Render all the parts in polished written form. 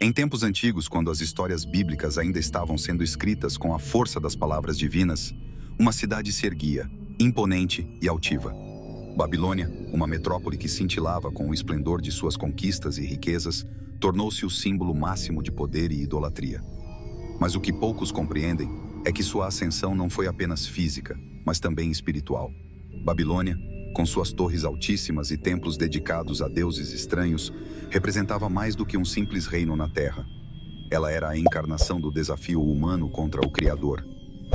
Em tempos antigos, quando as histórias bíblicas ainda estavam sendo escritas com a força das palavras divinas, uma cidade se erguia, imponente e altiva. Babilônia, uma metrópole que cintilava com o esplendor de suas conquistas e riquezas, tornou-se o símbolo máximo de poder e idolatria. Mas o que poucos compreendem é que sua ascensão não foi apenas física, mas também espiritual. Babilônia, com suas torres altíssimas e templos dedicados a deuses estranhos, representava mais do que um simples reino na terra. Ela era a encarnação do desafio humano contra o Criador.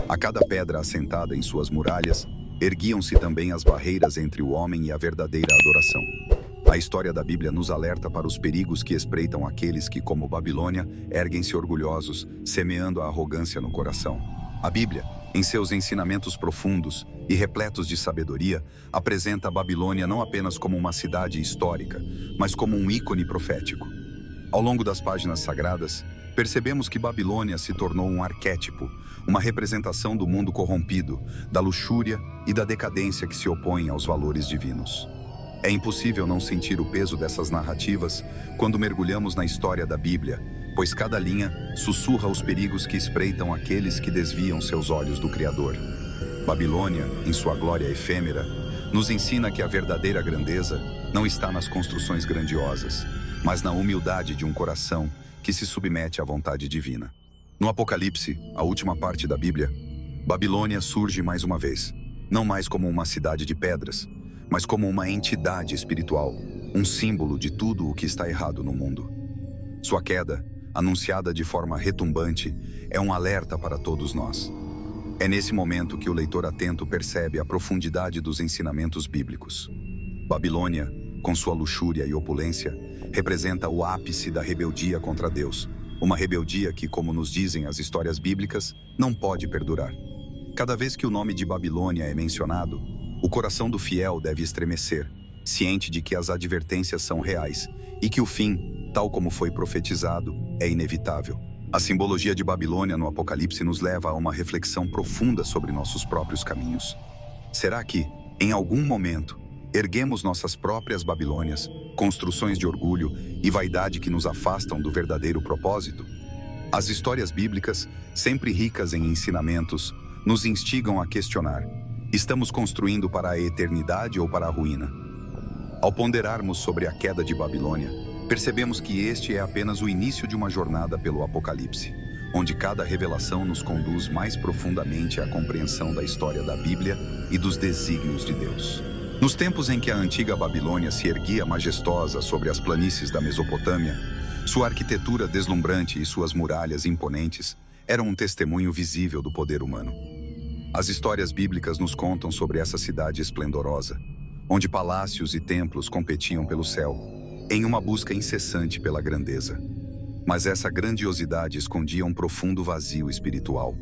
A cada pedra assentada em suas muralhas, erguiam-se também as barreiras entre o homem e a verdadeira adoração. A história da Bíblia nos alerta para os perigos que espreitam aqueles que, como Babilônia, erguem-se orgulhosos, semeando a arrogância no coração. A Bíblia, em seus ensinamentos profundos e repletos de sabedoria, apresenta a Babilônia não apenas como uma cidade histórica, mas como um ícone profético. Ao longo das páginas sagradas, percebemos que Babilônia se tornou um arquétipo, uma representação do mundo corrompido, da luxúria e da decadência que se opõem aos valores divinos. É impossível não sentir o peso dessas narrativas quando mergulhamos na história da Bíblia, pois cada linha sussurra os perigos que espreitam aqueles que desviam seus olhos do Criador. Babilônia, em sua glória efêmera, nos ensina que a verdadeira grandeza não está nas construções grandiosas, mas na humildade de um coração que se submete à vontade divina. No Apocalipse, a última parte da Bíblia, Babilônia surge mais uma vez, não mais como uma cidade de pedras, mas como uma entidade espiritual, um símbolo de tudo o que está errado no mundo. Sua queda, anunciada de forma retumbante, é um alerta para todos nós. É nesse momento que o leitor atento percebe a profundidade dos ensinamentos bíblicos. Babilônia, com sua luxúria e opulência, representa o ápice da rebeldia contra Deus, uma rebeldia que, como nos dizem as histórias bíblicas, não pode perdurar. Cada vez que o nome de Babilônia é mencionado, o coração do fiel deve estremecer, ciente de que as advertências são reais e que o fim, tal como foi profetizado, é inevitável. A simbologia de Babilônia no Apocalipse nos leva a uma reflexão profunda sobre nossos próprios caminhos. Será que, em algum momento, erguemos nossas próprias Babilônias, construções de orgulho e vaidade que nos afastam do verdadeiro propósito? As histórias bíblicas, sempre ricas em ensinamentos, nos instigam a questionar: estamos construindo para a eternidade ou para a ruína? Ao ponderarmos sobre a queda de Babilônia, percebemos que este é apenas o início de uma jornada pelo Apocalipse, onde cada revelação nos conduz mais profundamente à compreensão da história da Bíblia e dos desígnios de Deus. Nos tempos em que a antiga Babilônia se erguia majestosa sobre as planícies da Mesopotâmia, sua arquitetura deslumbrante e suas muralhas imponentes eram um testemunho visível do poder humano. As histórias bíblicas nos contam sobre essa cidade esplendorosa, onde palácios e templos competiam pelo céu, em uma busca incessante pela grandeza. Mas essa grandiosidade escondia um profundo vazio espiritual.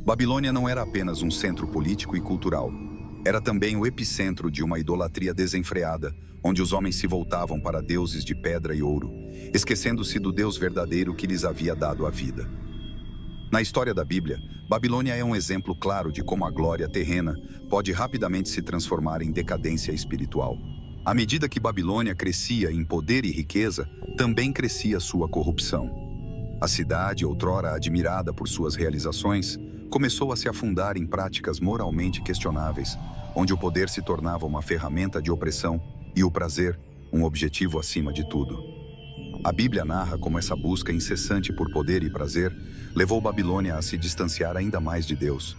Babilônia não era apenas um centro político e cultural, era também o epicentro de uma idolatria desenfreada, onde os homens se voltavam para deuses de pedra e ouro, esquecendo-se do Deus verdadeiro que lhes havia dado a vida. Na história da Bíblia, Babilônia é um exemplo claro de como a glória terrena pode rapidamente se transformar em decadência espiritual. À medida que Babilônia crescia em poder e riqueza, também crescia sua corrupção. A cidade, outrora admirada por suas realizações, começou a se afundar em práticas moralmente questionáveis, onde o poder se tornava uma ferramenta de opressão e o prazer, um objetivo acima de tudo. A Bíblia narra como essa busca incessante por poder e prazer levou Babilônia a se distanciar ainda mais de Deus.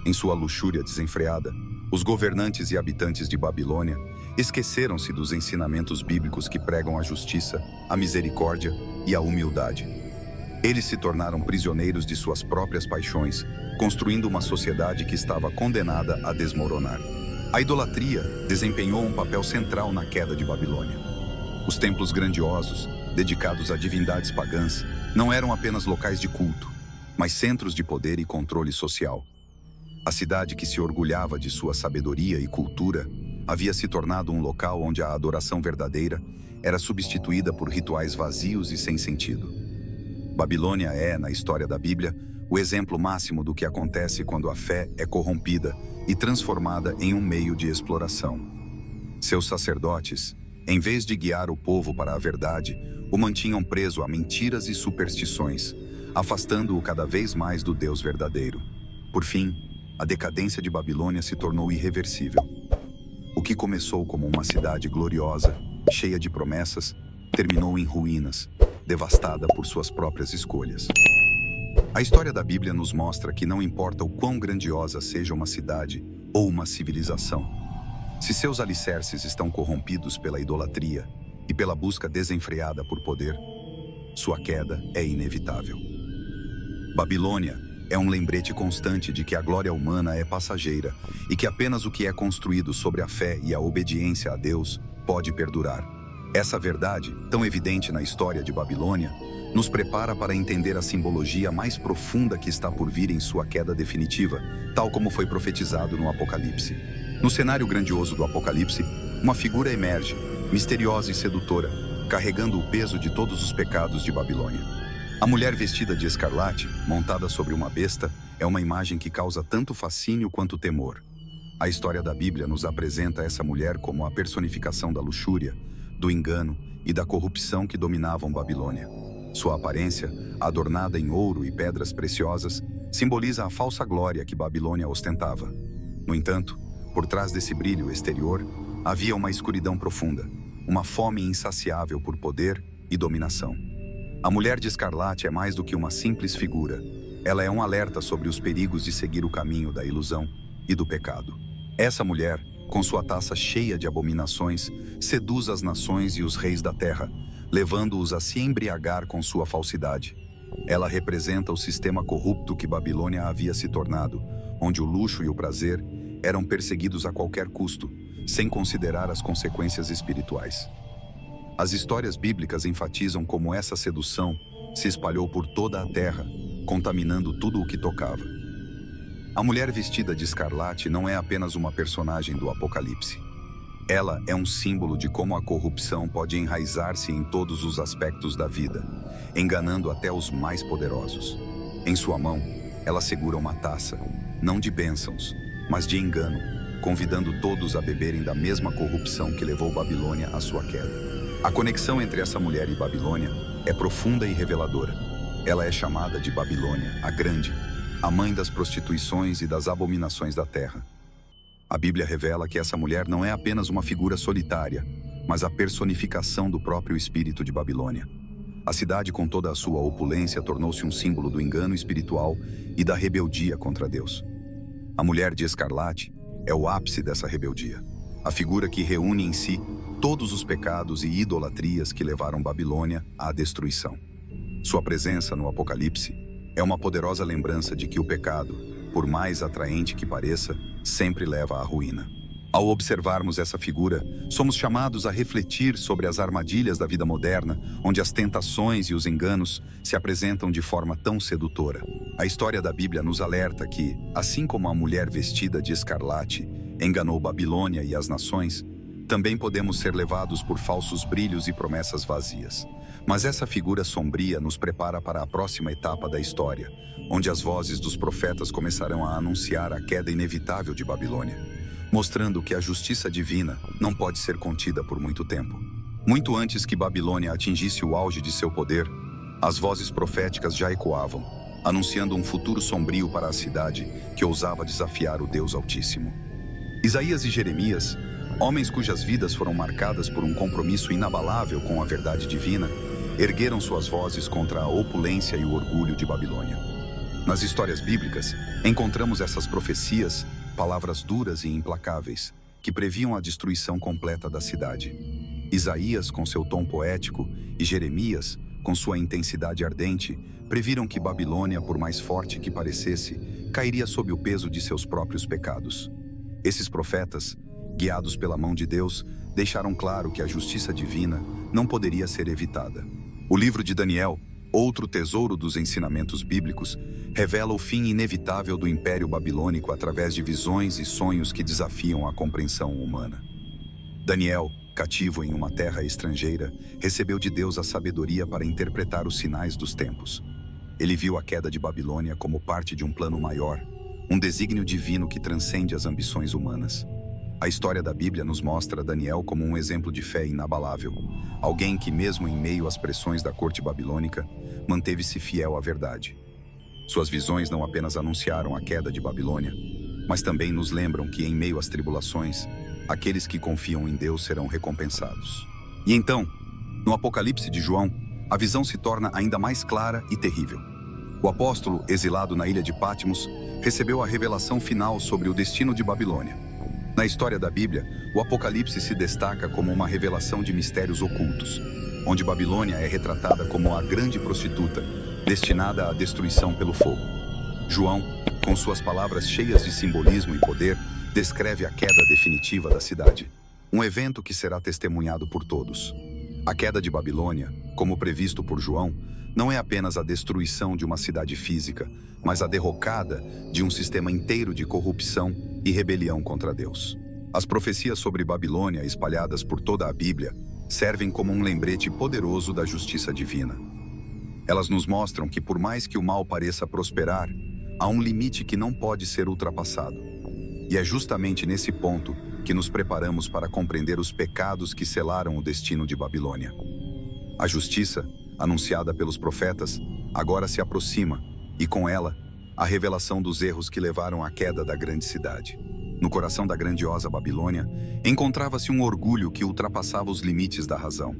Em sua luxúria desenfreada, os governantes e habitantes de Babilônia esqueceram-se dos ensinamentos bíblicos que pregam a justiça, a misericórdia e a humildade. Eles se tornaram prisioneiros de suas próprias paixões, construindo uma sociedade que estava condenada a desmoronar. A idolatria desempenhou um papel central na queda de Babilônia. Os templos grandiosos, dedicados a divindades pagãs, não eram apenas locais de culto, mas centros de poder e controle social. A cidade que se orgulhava de sua sabedoria e cultura havia se tornado um local onde a adoração verdadeira era substituída por rituais vazios e sem sentido. Babilônia é, na história da Bíblia, o exemplo máximo do que acontece quando a fé é corrompida e transformada em um meio de exploração. Seus sacerdotes, em vez de guiar o povo para a verdade, o mantinham preso a mentiras e superstições, afastando-o cada vez mais do Deus verdadeiro. Por fim, a decadência de Babilônia se tornou irreversível. O que começou como uma cidade gloriosa, cheia de promessas, terminou em ruínas, devastada por suas próprias escolhas. A história da Bíblia nos mostra que não importa o quão grandiosa seja uma cidade ou uma civilização, se seus alicerces estão corrompidos pela idolatria e pela busca desenfreada por poder, sua queda é inevitável. Babilônia é um lembrete constante de que a glória humana é passageira e que apenas o que é construído sobre a fé e a obediência a Deus pode perdurar. Essa verdade, tão evidente na história de Babilônia, nos prepara para entender a simbologia mais profunda que está por vir em sua queda definitiva, tal como foi profetizado no Apocalipse. No cenário grandioso do Apocalipse, uma figura emerge, misteriosa e sedutora, carregando o peso de todos os pecados de Babilônia. A mulher vestida de escarlate, montada sobre uma besta, é uma imagem que causa tanto fascínio quanto temor. A história da Bíblia nos apresenta essa mulher como a personificação da luxúria, do engano e da corrupção que dominavam Babilônia. Sua aparência, adornada em ouro e pedras preciosas, simboliza a falsa glória que Babilônia ostentava. No entanto, por trás desse brilho exterior, havia uma escuridão profunda, uma fome insaciável por poder e dominação. A mulher de escarlate é mais do que uma simples figura. Ela é um alerta sobre os perigos de seguir o caminho da ilusão e do pecado. Essa mulher, com sua taça cheia de abominações, seduz as nações e os reis da terra, levando-os a se embriagar com sua falsidade. Ela representa o sistema corrupto que Babilônia havia se tornado, onde o luxo e o prazer eram perseguidos a qualquer custo, sem considerar as consequências espirituais. As histórias bíblicas enfatizam como essa sedução se espalhou por toda a terra, contaminando tudo o que tocava. A mulher vestida de escarlate não é apenas uma personagem do Apocalipse. Ela é um símbolo de como a corrupção pode enraizar-se em todos os aspectos da vida, enganando até os mais poderosos. Em sua mão, ela segura uma taça, não de bênçãos, mas de engano, convidando todos a beberem da mesma corrupção que levou Babilônia à sua queda. A conexão entre essa mulher e Babilônia é profunda e reveladora. Ela é chamada de Babilônia, a Grande, a mãe das prostituições e das abominações da terra. A Bíblia revela que essa mulher não é apenas uma figura solitária, mas a personificação do próprio espírito de Babilônia. A cidade, com toda a sua opulência, tornou-se um símbolo do engano espiritual e da rebeldia contra Deus. A mulher de escarlate é o ápice dessa rebeldia, a figura que reúne em si todos os pecados e idolatrias que levaram Babilônia à destruição. Sua presença no Apocalipse é uma poderosa lembrança de que o pecado, por mais atraente que pareça, sempre leva à ruína. Ao observarmos essa figura, somos chamados a refletir sobre as armadilhas da vida moderna, onde as tentações e os enganos se apresentam de forma tão sedutora. A história da Bíblia nos alerta que, assim como a mulher vestida de escarlate enganou Babilônia e as nações, também podemos ser levados por falsos brilhos e promessas vazias. Mas essa figura sombria nos prepara para a próxima etapa da história, onde as vozes dos profetas começarão a anunciar a queda inevitável de Babilônia, mostrando que a justiça divina não pode ser contida por muito tempo. Muito antes que Babilônia atingisse o auge de seu poder, as vozes proféticas já ecoavam, anunciando um futuro sombrio para a cidade que ousava desafiar o Deus Altíssimo. Isaías e Jeremias, homens cujas vidas foram marcadas por um compromisso inabalável com a verdade divina, ergueram suas vozes contra a opulência e o orgulho de Babilônia. Nas histórias bíblicas, encontramos essas profecias, palavras duras e implacáveis, que previam a destruição completa da cidade. Isaías, com seu tom poético, e Jeremias, com sua intensidade ardente, previram que Babilônia, por mais forte que parecesse, cairia sob o peso de seus próprios pecados. Esses profetas, guiados pela mão de Deus, deixaram claro que a justiça divina não poderia ser evitada. O livro de Daniel, outro tesouro dos ensinamentos bíblicos, revela o fim inevitável do Império Babilônico através de visões e sonhos que desafiam a compreensão humana. Daniel, cativo em uma terra estrangeira, recebeu de Deus a sabedoria para interpretar os sinais dos tempos. Ele viu a queda de Babilônia como parte de um plano maior, um desígnio divino que transcende as ambições humanas. A história da Bíblia nos mostra Daniel como um exemplo de fé inabalável, alguém que, mesmo em meio às pressões da corte babilônica, manteve-se fiel à verdade. Suas visões não apenas anunciaram a queda de Babilônia, mas também nos lembram que, em meio às tribulações, aqueles que confiam em Deus serão recompensados. E então, no Apocalipse de João, a visão se torna ainda mais clara e terrível. O apóstolo, exilado na ilha de Patmos, recebeu a revelação final sobre o destino de Babilônia. Na história da Bíblia, o Apocalipse se destaca como uma revelação de mistérios ocultos, onde Babilônia é retratada como a grande prostituta, destinada à destruição pelo fogo. João, com suas palavras cheias de simbolismo e poder, descreve a queda definitiva da cidade, um evento que será testemunhado por todos. A queda de Babilônia, como previsto por João, não é apenas a destruição de uma cidade física, mas a derrocada de um sistema inteiro de corrupção e rebelião contra Deus. As profecias sobre Babilônia, espalhadas por toda a Bíblia, servem como um lembrete poderoso da justiça divina. Elas nos mostram que, por mais que o mal pareça prosperar, há um limite que não pode ser ultrapassado. E é justamente nesse ponto que nos preparamos para compreender os pecados que selaram o destino de Babilônia. A justiça, anunciada pelos profetas, agora se aproxima, e com ela, a revelação dos erros que levaram à queda da grande cidade. No coração da grandiosa Babilônia, encontrava-se um orgulho que ultrapassava os limites da razão.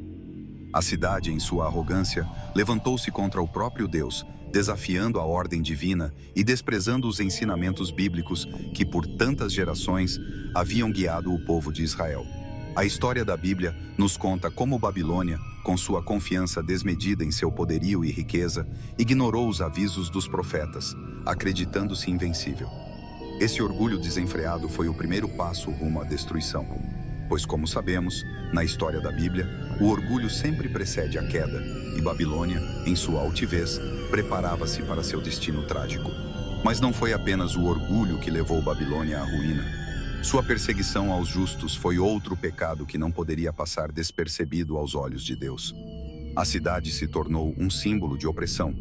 A cidade, em sua arrogância, levantou-se contra o próprio Deus, desafiando a ordem divina e desprezando os ensinamentos bíblicos que, por tantas gerações, haviam guiado o povo de Israel. A história da Bíblia nos conta como Babilônia, com sua confiança desmedida em seu poderio e riqueza, ignorou os avisos dos profetas, acreditando-se invencível. Esse orgulho desenfreado foi o primeiro passo rumo à destruição. Pois, como sabemos, na história da Bíblia, o orgulho sempre precede a queda, e Babilônia, em sua altivez, preparava-se para seu destino trágico. Mas não foi apenas o orgulho que levou Babilônia à ruína. Sua perseguição aos justos foi outro pecado que não poderia passar despercebido aos olhos de Deus. A cidade se tornou um símbolo de opressão,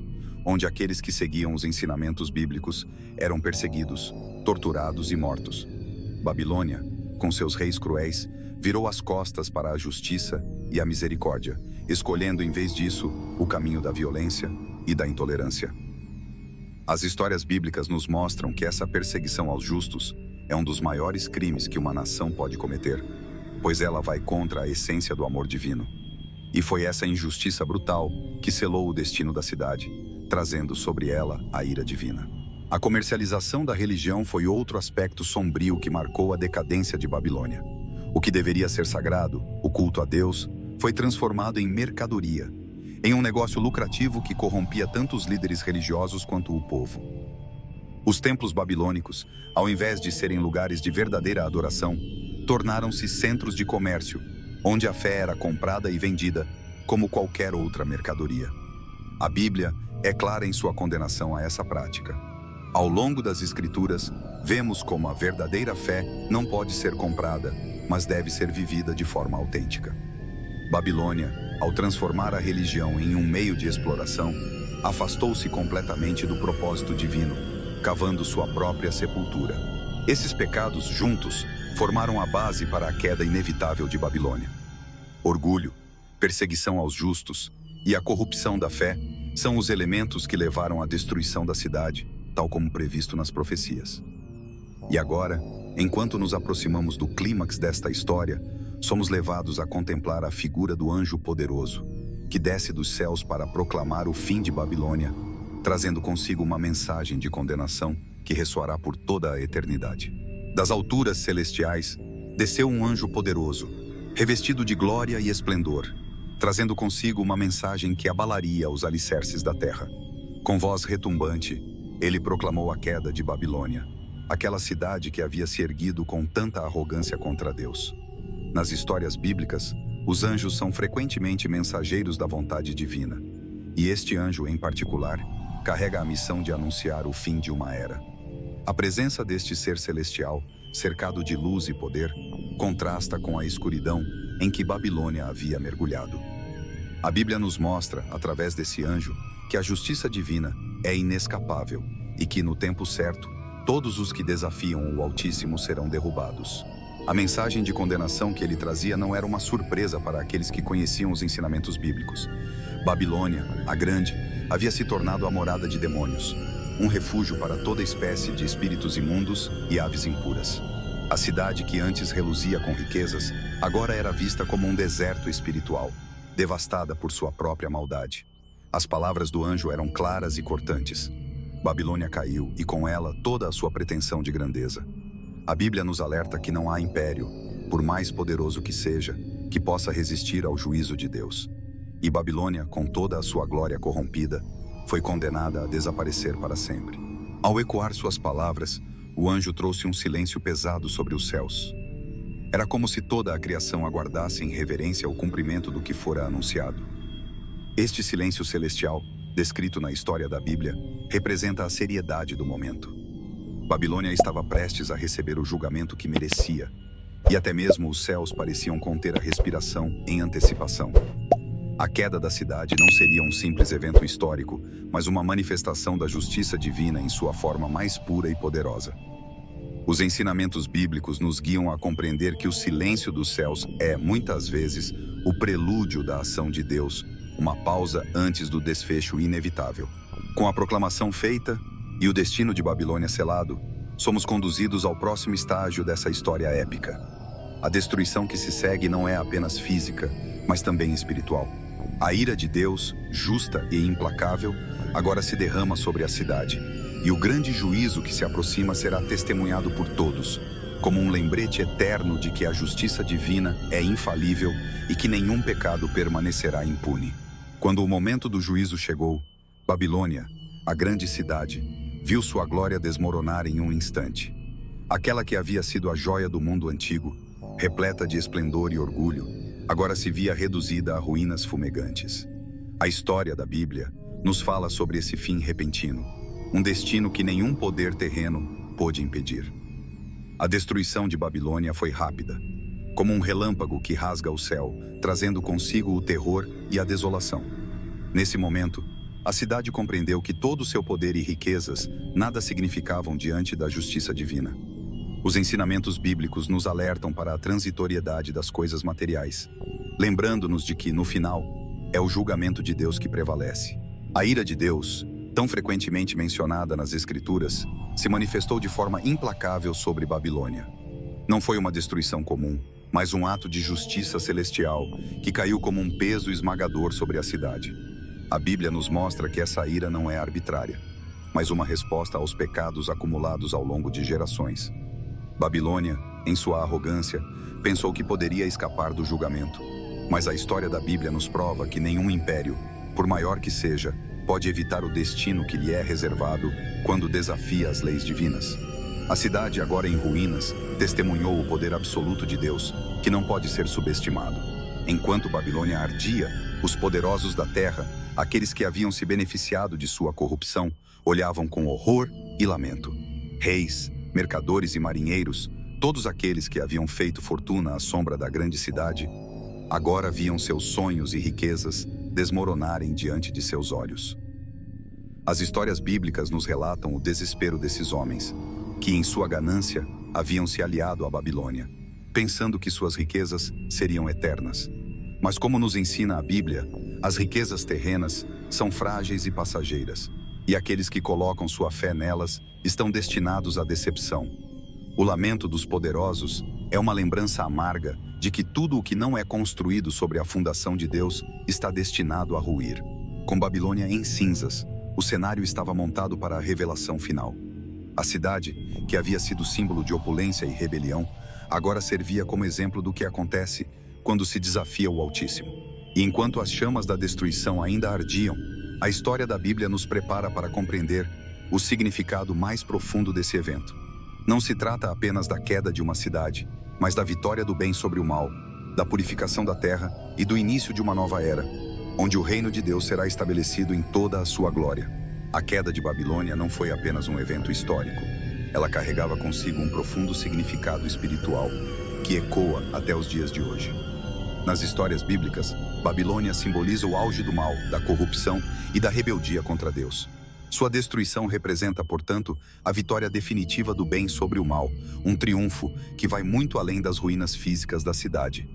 onde aqueles que seguiam os ensinamentos bíblicos eram perseguidos, torturados e mortos. Babilônia, com seus reis cruéis, virou as costas para a justiça e a misericórdia, escolhendo em vez disso o caminho da violência e da intolerância. As histórias bíblicas nos mostram que essa perseguição aos justos é um dos maiores crimes que uma nação pode cometer, pois ela vai contra a essência do amor divino. E foi essa injustiça brutal que selou o destino da cidade, trazendo sobre ela a ira divina. A comercialização da religião foi outro aspecto sombrio que marcou a decadência de Babilônia. O que deveria ser sagrado, o culto a Deus, foi transformado em mercadoria, em um negócio lucrativo que corrompia tanto os líderes religiosos quanto o povo. Os templos babilônicos, ao invés de serem lugares de verdadeira adoração, tornaram-se centros de comércio, onde a fé era comprada e vendida como qualquer outra mercadoria. A Bíblia é clara em sua condenação a essa prática. Ao longo das Escrituras, vemos como a verdadeira fé não pode ser comprada, mas deve ser vivida de forma autêntica. Babilônia, ao transformar a religião em um meio de exploração, afastou-se completamente do propósito divino, cavando sua própria sepultura. Esses pecados, juntos, formaram a base para a queda inevitável de Babilônia. Orgulho, perseguição aos justos e a corrupção da fé são os elementos que levaram à destruição da cidade, tal como previsto nas profecias. E agora, enquanto nos aproximamos do clímax desta história, somos levados a contemplar a figura do anjo poderoso, que desce dos céus para proclamar o fim de Babilônia, trazendo consigo uma mensagem de condenação que ressoará por toda a eternidade. Das alturas celestiais, desceu um anjo poderoso, revestido de glória e esplendor, trazendo consigo uma mensagem que abalaria os alicerces da terra. Com voz retumbante, ele proclamou a queda de Babilônia, aquela cidade que havia se erguido com tanta arrogância contra Deus. Nas histórias bíblicas, os anjos são frequentemente mensageiros da vontade divina, e este anjo, em particular, carrega a missão de anunciar o fim de uma era. A presença deste ser celestial, cercado de luz e poder, contrasta com a escuridão em que Babilônia havia mergulhado. A Bíblia nos mostra, através desse anjo, que a justiça divina é inescapável e que, no tempo certo, todos os que desafiam o Altíssimo serão derrubados. A mensagem de condenação que ele trazia não era uma surpresa para aqueles que conheciam os ensinamentos bíblicos. Babilônia, a Grande, havia se tornado a morada de demônios, um refúgio para toda espécie de espíritos imundos e aves impuras. A cidade que antes reluzia com riquezas, agora era vista como um deserto espiritual, devastada por sua própria maldade. As palavras do anjo eram claras e cortantes. Babilônia caiu, e com ela toda a sua pretensão de grandeza. A Bíblia nos alerta que não há império, por mais poderoso que seja, que possa resistir ao juízo de Deus. E Babilônia, com toda a sua glória corrompida, foi condenada a desaparecer para sempre. Ao ecoar suas palavras, o anjo trouxe um silêncio pesado sobre os céus. Era como se toda a criação aguardasse em reverência o cumprimento do que fora anunciado. Este silêncio celestial, descrito na história da Bíblia, representa a seriedade do momento. Babilônia estava prestes a receber o julgamento que merecia, e até mesmo os céus pareciam conter a respiração em antecipação. A queda da cidade não seria um simples evento histórico, mas uma manifestação da justiça divina em sua forma mais pura e poderosa. Os ensinamentos bíblicos nos guiam a compreender que o silêncio dos céus é, muitas vezes, o prelúdio da ação de Deus, uma pausa antes do desfecho inevitável. Com a proclamação feita e o destino de Babilônia selado, somos conduzidos ao próximo estágio dessa história épica. A destruição que se segue não é apenas física, mas também espiritual. A ira de Deus, justa e implacável, agora se derrama sobre a cidade, e o grande juízo que se aproxima será testemunhado por todos, como um lembrete eterno de que a justiça divina é infalível e que nenhum pecado permanecerá impune. Quando o momento do juízo chegou, Babilônia, a grande cidade, viu sua glória desmoronar em um instante. Aquela que havia sido a joia do mundo antigo, repleta de esplendor e orgulho, agora se via reduzida a ruínas fumegantes. A história da Bíblia nos fala sobre esse fim repentino, um destino que nenhum poder terreno pôde impedir. A destruição de Babilônia foi rápida, como um relâmpago que rasga o céu, trazendo consigo o terror e a desolação. Nesse momento, a cidade compreendeu que todo o seu poder e riquezas nada significavam diante da justiça divina. Os ensinamentos bíblicos nos alertam para a transitoriedade das coisas materiais, lembrando-nos de que, no final, é o julgamento de Deus que prevalece. A ira de Deus, tão frequentemente mencionada nas Escrituras, se manifestou de forma implacável sobre Babilônia. Não foi uma destruição comum, mas um ato de justiça celestial que caiu como um peso esmagador sobre a cidade. A Bíblia nos mostra que essa ira não é arbitrária, mas uma resposta aos pecados acumulados ao longo de gerações. Babilônia, em sua arrogância, pensou que poderia escapar do julgamento, mas a história da Bíblia nos prova que nenhum império, por maior que seja, pode evitar o destino que lhe é reservado quando desafia as leis divinas. A cidade, agora em ruínas, testemunhou o poder absoluto de Deus, que não pode ser subestimado. Enquanto Babilônia ardia, os poderosos da terra, aqueles que haviam se beneficiado de sua corrupção, olhavam com horror e lamento. Reis, mercadores e marinheiros, todos aqueles que haviam feito fortuna à sombra da grande cidade, agora viam seus sonhos e riquezas desmoronarem diante de seus olhos. As histórias bíblicas nos relatam o desespero desses homens, que em sua ganância haviam se aliado à Babilônia, pensando que suas riquezas seriam eternas. Mas como nos ensina a Bíblia, as riquezas terrenas são frágeis e passageiras, e aqueles que colocam sua fé nelas estão destinados à decepção. O lamento dos poderosos é uma lembrança amarga de que tudo o que não é construído sobre a fundação de Deus está destinado a ruir. Com Babilônia em cinzas, o cenário estava montado para a revelação final. A cidade, que havia sido símbolo de opulência e rebelião, agora servia como exemplo do que acontece quando se desafia o Altíssimo. E enquanto as chamas da destruição ainda ardiam, a história da Bíblia nos prepara para compreender o significado mais profundo desse evento. Não se trata apenas da queda de uma cidade, mas da vitória do bem sobre o mal, da purificação da terra e do início de uma nova era, onde o reino de Deus será estabelecido em toda a sua glória. A queda de Babilônia não foi apenas um evento histórico. Ela carregava consigo um profundo significado espiritual que ecoa até os dias de hoje. Nas histórias bíblicas, Babilônia simboliza o auge do mal, da corrupção e da rebeldia contra Deus. Sua destruição representa, portanto, a vitória definitiva do bem sobre o mal, um triunfo que vai muito além das ruínas físicas da cidade.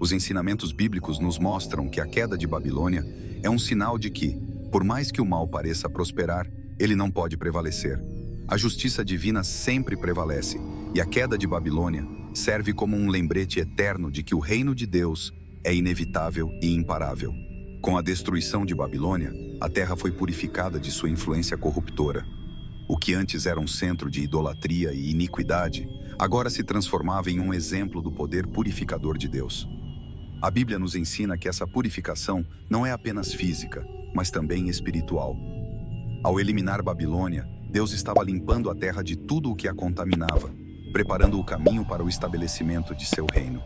Os ensinamentos bíblicos nos mostram que a queda de Babilônia é um sinal de que, por mais que o mal pareça prosperar, ele não pode prevalecer. A justiça divina sempre prevalece, e a queda de Babilônia serve como um lembrete eterno de que o reino de Deus é inevitável e imparável. Com a destruição de Babilônia, a terra foi purificada de sua influência corruptora. O que antes era um centro de idolatria e iniquidade, agora se transformava em um exemplo do poder purificador de Deus. A Bíblia nos ensina que essa purificação não é apenas física, mas também espiritual. Ao eliminar Babilônia, Deus estava limpando a terra de tudo o que a contaminava, preparando o caminho para o estabelecimento de seu reino.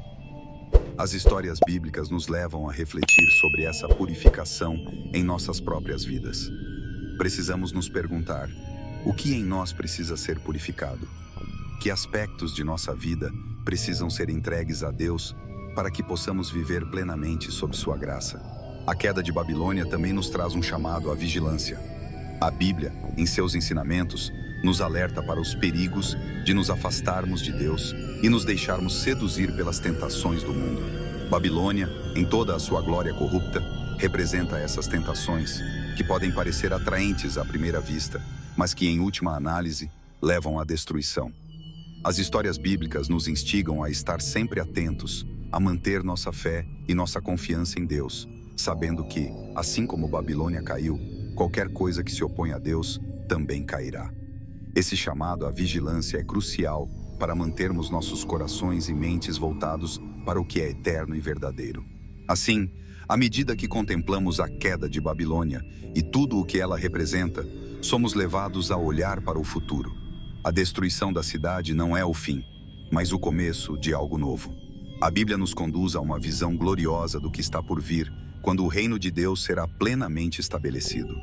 As histórias bíblicas nos levam a refletir sobre essa purificação em nossas próprias vidas. Precisamos nos perguntar: o que em nós precisa ser purificado? Que aspectos de nossa vida precisam ser entregues a Deus para que possamos viver plenamente sob sua graça? A queda de Babilônia também nos traz um chamado à vigilância. A Bíblia, em seus ensinamentos, nos alerta para os perigos de nos afastarmos de Deus e nos deixarmos seduzir pelas tentações do mundo. Babilônia, em toda a sua glória corrupta, representa essas tentações, que podem parecer atraentes à primeira vista, mas que, em última análise, levam à destruição. As histórias bíblicas nos instigam a estar sempre atentos, a manter nossa fé e nossa confiança em Deus, sabendo que, assim como Babilônia caiu, qualquer coisa que se opõe a Deus também cairá. Esse chamado à vigilância é crucial para mantermos nossos corações e mentes voltados para o que é eterno e verdadeiro. Assim, à medida que contemplamos a queda de Babilônia e tudo o que ela representa, somos levados a olhar para o futuro. A destruição da cidade não é o fim, mas o começo de algo novo. A Bíblia nos conduz a uma visão gloriosa do que está por vir, quando o reino de Deus será plenamente estabelecido.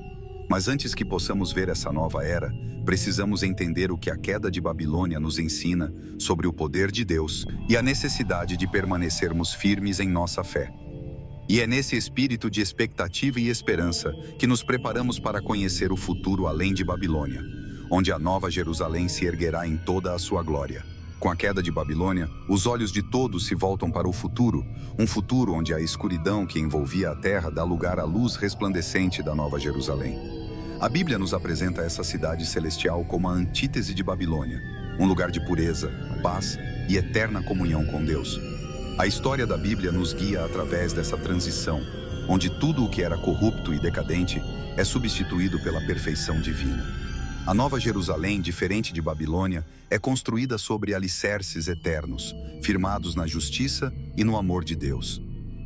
Mas antes que possamos ver essa nova era, precisamos entender o que a queda de Babilônia nos ensina sobre o poder de Deus e a necessidade de permanecermos firmes em nossa fé. E é nesse espírito de expectativa e esperança que nos preparamos para conhecer o futuro além de Babilônia, onde a nova Jerusalém se erguerá em toda a sua glória. Com a queda de Babilônia, os olhos de todos se voltam para o futuro, um futuro onde a escuridão que envolvia a terra dá lugar à luz resplandecente da Nova Jerusalém. A Bíblia nos apresenta essa cidade celestial como a antítese de Babilônia, um lugar de pureza, paz e eterna comunhão com Deus. A história da Bíblia nos guia através dessa transição, onde tudo o que era corrupto e decadente é substituído pela perfeição divina. A Nova Jerusalém, diferente de Babilônia, é construída sobre alicerces eternos, firmados na justiça e no amor de Deus.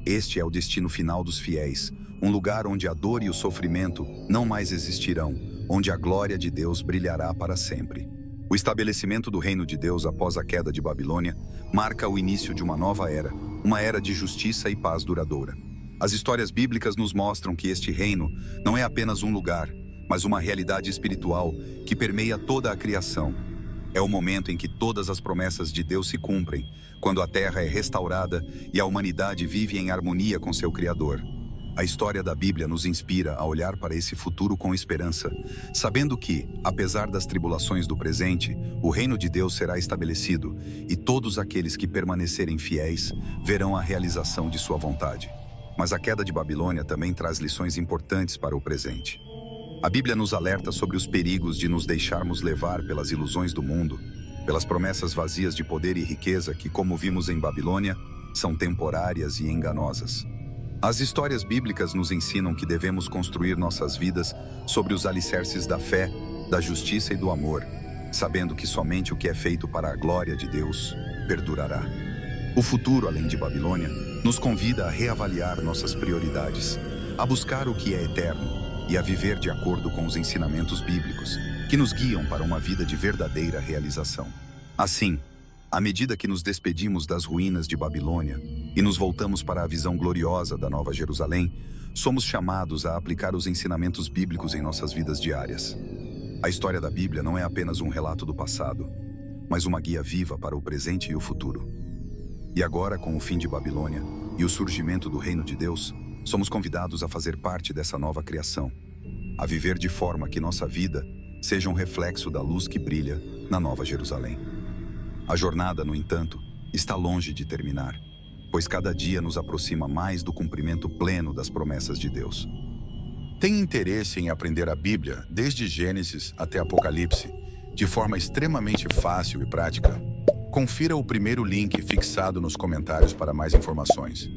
Este é o destino final dos fiéis, um lugar onde a dor e o sofrimento não mais existirão, onde a glória de Deus brilhará para sempre. O estabelecimento do reino de Deus após a queda de Babilônia marca o início de uma nova era, uma era de justiça e paz duradoura. As histórias bíblicas nos mostram que este reino não é apenas um lugar, mas uma realidade espiritual que permeia toda a criação. É o momento em que todas as promessas de Deus se cumprem, quando a terra é restaurada e a humanidade vive em harmonia com seu Criador. A história da Bíblia nos inspira a olhar para esse futuro com esperança, sabendo que, apesar das tribulações do presente, o reino de Deus será estabelecido e todos aqueles que permanecerem fiéis verão a realização de sua vontade. Mas a queda de Babilônia também traz lições importantes para o presente. A Bíblia nos alerta sobre os perigos de nos deixarmos levar pelas ilusões do mundo, pelas promessas vazias de poder e riqueza que, como vimos em Babilônia, são temporárias e enganosas. As histórias bíblicas nos ensinam que devemos construir nossas vidas sobre os alicerces da fé, da justiça e do amor, sabendo que somente o que é feito para a glória de Deus perdurará. O futuro, além de Babilônia, nos convida a reavaliar nossas prioridades, a buscar o que é eterno e a viver de acordo com os ensinamentos bíblicos, que nos guiam para uma vida de verdadeira realização. Assim, à medida que nos despedimos das ruínas de Babilônia e nos voltamos para a visão gloriosa da Nova Jerusalém, somos chamados a aplicar os ensinamentos bíblicos em nossas vidas diárias. A história da Bíblia não é apenas um relato do passado, mas uma guia viva para o presente e o futuro. E agora, com o fim de Babilônia e o surgimento do Reino de Deus, somos convidados a fazer parte dessa nova criação. a viver de forma que nossa vida seja um reflexo da luz que brilha na Nova Jerusalém. A jornada, no entanto, está longe de terminar, pois cada dia nos aproxima mais do cumprimento pleno das promessas de Deus. Tem interesse em aprender a Bíblia, desde Gênesis até Apocalipse, de forma extremamente fácil e prática? Confira o primeiro link fixado nos comentários para mais informações.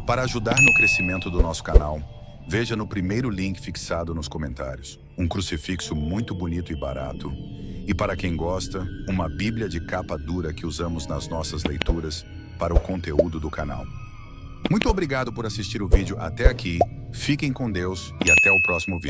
Para ajudar no crescimento do nosso canal, veja no primeiro link fixado nos comentários. Um crucifixo muito bonito e barato. E para quem gosta, uma Bíblia de capa dura que usamos nas nossas leituras para o conteúdo do canal. Muito obrigado por assistir o vídeo até aqui. Fiquem com Deus e até o próximo vídeo.